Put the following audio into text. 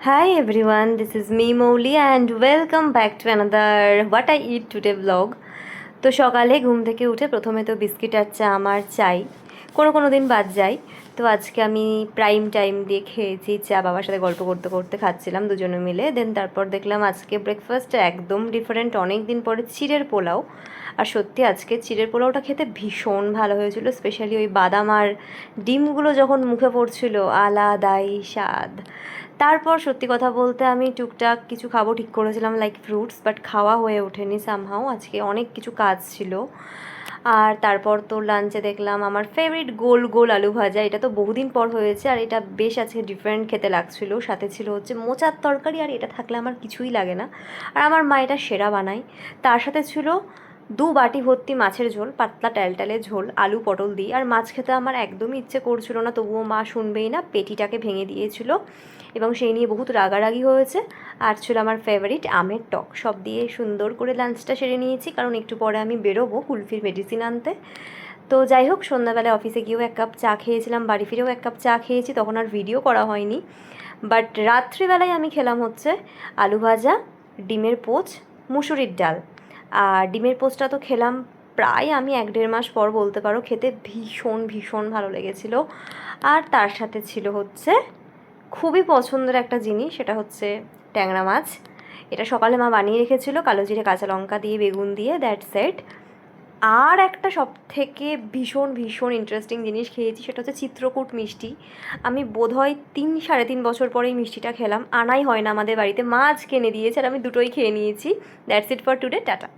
Hi everyone, this is me Mowli and welcome back to another What I Eat Today vlog. তো সকালে ঘুম থেকে উঠে প্রথমে তো বিস্কিট আর চা আমার চাই, কোনো দিন বাদ যায়। তো আজকে আমি প্রাইম টাইম দিয়ে খেয়েছি, চা বাবার সাথে গল্প করতে করতে খাচ্ছিলাম দুজনে মিলে। দেন তারপর দেখলাম আজকে ব্রেকফাস্টটা একদম ডিফারেন্ট, অনেক দিন পরে চিড়ের পোলাও। আর সত্যি আজকে চিড়ের পোলাওটা খেতে ভীষণ ভালো হয়েছিল, স্পেশালি ওই বাদাম আর ডিমগুলো যখন মুখে পড়ছিল, আলাদাই স্বাদ। তারপর সত্যি কথা বলতে আমি টুকটাক কিছু খাবো ঠিক করেছিলাম, লাইক ফ্রুটস, বাট খাওয়া হয়ে ওঠেনি সামহাও, আজকে অনেক কিছু কাজ ছিল। আর তারপর তো লাঞ্চে দেখলাম আমার ফেভারিট গোল গোল আলু ভাজা, এটা তো বহুদিন পর হয়েছে আর এটা বেশ আজকে ডিফারেন্ট খেতে লাগছিলো। সাথে ছিল হচ্ছে মোচার তরকারি, আর এটা থাকলে আমার কিছুই লাগে না, আর আমার মা এটা সেরা বানায়। তার সাথে ছিল 2 বাটি ভর্তি মাছের ঝোল, পাতলা ট্যালট্যালে ঝোল, আলু পটল দিয়ে। আর মাছ খেতে আমার একদমই ইচ্ছে করছিল না, তবুও মা শুনবেই না, পেটিটাকে ভেঙে দিয়েছিল এবং সেই নিয়ে বহুত রাগারাগি হয়েছে। আর ছিল আমার ফেভারিট আমের টক, সব দিয়ে সুন্দর করে লাঞ্চটা সেরে নিয়েছি, কারণ একটু পরে আমি বেরোবো কুলফির মেডিসিন আনতে। তো যাই হোক, সন্ধ্যাবেলায় অফিসে গিয়েও 1 কাপ চা খেয়েছিলাম, বাড়ি ফিরেও 1 কাপ চা খেয়েছি, তখন আর ভিডিও করা হয়নি। বাট রাত্রিবেলায় আমি খেলাম হচ্ছে আলু ভাজা, ডিমের পোচ, মুসুরির ডাল। আর ডিমের পোচটা তো খেলাম প্রায় আমি 1-1.5 মাস পর বলতে পারো, খেতে ভীষণ ভীষণ ভালো লেগেছিলো। আর তার সাথে ছিল হচ্ছে খুবই পছন্দের একটা জিনিস, সেটা হচ্ছে ট্যাংরা মাছ। এটা সকালে মা বানিয়ে রেখেছিল কালো জিরে কাঁচা লঙ্কা দিয়ে, বেগুন দিয়ে, দ্যাটস ইট। আর একটা সব থেকে ভীষণ ভীষণ ইন্টারেস্টিং জিনিস খেয়েছি, সেটা হচ্ছে চিত্রকূট মিষ্টি। আমি বোধহয় 3-3.5 বছর পরে এই মিষ্টিটা খেলাম, আনাই হয় না আমাদের বাড়িতে, মা আজ কিনে দিয়েছে আর আমি দুটোই খেয়ে নিয়েছি। That's it for today, tata.